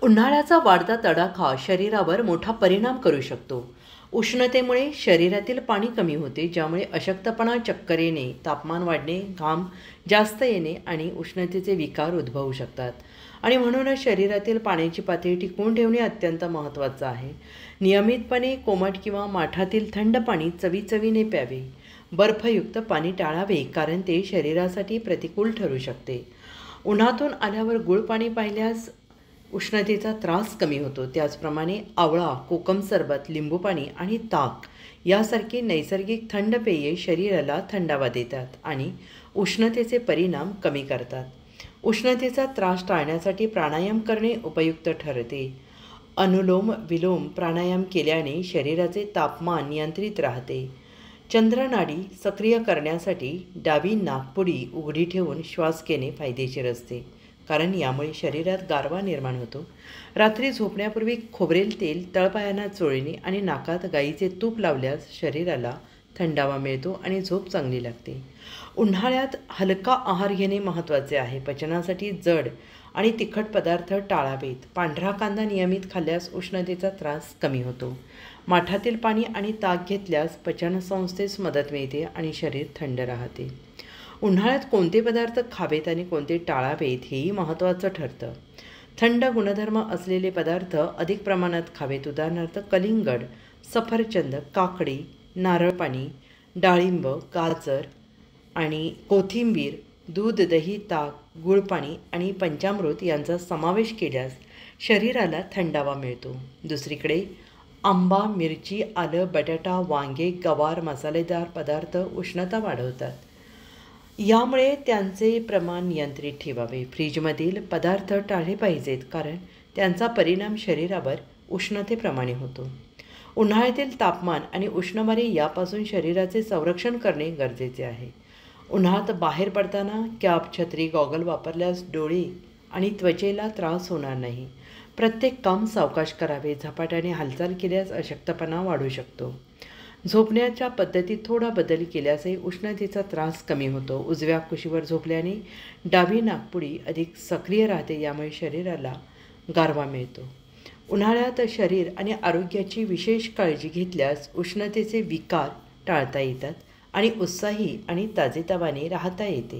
उन्हाळ्याचा वाढता तडाखा शरीरावर मोठा परिणाम करू शकतो. उष्णतेमुळे शरीरातील पाणी कमी होते, ज्यामुळे अशक्तपणा, चक्कर येणे, तापमान वाढणे, घाम जास्त येणे आणि उष्णतेचे विकार उद्भवू शकतात. आणि म्हणूनच शरीरातील पाण्याची पातळी टिकवून ठेवणे अत्यंत महत्त्वाचं आहे. नियमितपणे कोमट किंवा माठातील थंड पाणी चवीचवीने प्यावे. बर्फयुक्त पाणी टाळावे, कारण ते शरीरासाठी प्रतिकूल ठरू शकते. उन्हातून आल्यावर गुळ पाणी पाहिल्यास उष्णतेचा त्रास कमी होतो. त्याचप्रमाणे आवळा, कोकम सरबत, लिंबू पाणी आणि ताक यासारखी नैसर्गिक थंड पेये शरीराला थंडावा देतात आणि उष्णतेचे परिणाम कमी करतात. उष्णतेचा त्रास टाळण्यासाठी प्राणायाम करणे उपयुक्त ठरते. अनुलोम विलोम प्राणायाम केल्याने शरीराचे तापमान नियंत्रित राहते. चंद्रनाडी सक्रिय करण्यासाठी डावी नाकपुडी उघडी ठेवून श्वास घेणे फायदेशीर असते, कारण यामुळे शरीरात गारवा निर्माण होतो. रात्री झोपण्यापूर्वी खोबरेल तेल तळपायांना चोळणे आणि नाकात गाईचे तूप लावल्यास शरीराला थंडावा मिळतो आणि झोप चांगली लागते. उन्हाळ्यात हलका आहार घेणे महत्त्वाचे आहे. पचनासाठी जड आणि तिखट पदार्थ टाळावेत. पांढरा कांदा नियमित खाल्ल्यास उष्णतेचा त्रास कमी होतो. माठातील पाणी आणि ताक घेतल्यास पचनसंस्थेस मदत मिळते आणि शरीर थंड राहते. उन्हाळ्यात कोणते पदार्थ खावेत आणि कोणते टाळावेत हेही महत्त्वाचं ठरतं. थंड गुणधर्म असलेले पदार्थ अधिक प्रमाणात खावेत. उदाहरणार्थ कलिंगड, सफरचंद, काकडी, नारळ पाणी, डाळिंब, गाजर आणि कोथिंबीर, दूध, दही, ताक, गुळपाणी आणि पंचामृत यांचा समावेश केल्यास शरीराला थंडावा मिळतो. दुसरीकडे आंबा, मिरची, आलं, बटाटा, वांगे, गवार, मसालेदार पदार्थ उष्णता वाढवतात. यामुळे त्यांचे प्रमाण नियंत्रित ठेवावे. फ्रीजमधील पदार्थ टाळले पाहिजेत, कारण त्यांचा परिणाम शरीरावर उष्णतेप्रमाणे होतो. उन्हाळ्यातील तापमान आणि उष्णवारे यापासून शरीराचे संरक्षण करणे गरजेचे आहे. उन्हात बाहेर पडताना कॅप, छत्री, गॉगल वापरल्यास डोळे आणि त्वचेला त्रास होणार नाही. प्रत्येक काम सावकाश करावे. झपाट्याने हालचाल केल्यास अशक्तपणा वाढू शकतो. झोपण्याच्या पद्धतीत थोडा बदल केल्यासही उष्णतेचा त्रास कमी होतो. उजव्या कुशीवर झोपल्याने डावी नाकपुडी अधिक सक्रिय राहते, यामुळे शरीराला गारवा मिळतो. उन्हाळ्यात शरीर आणि आरोग्याची विशेष काळजी घेतल्यास उष्णतेचे विकार टाळता येतात आणि उत्साही आणि ताजेतवाने राहता येते.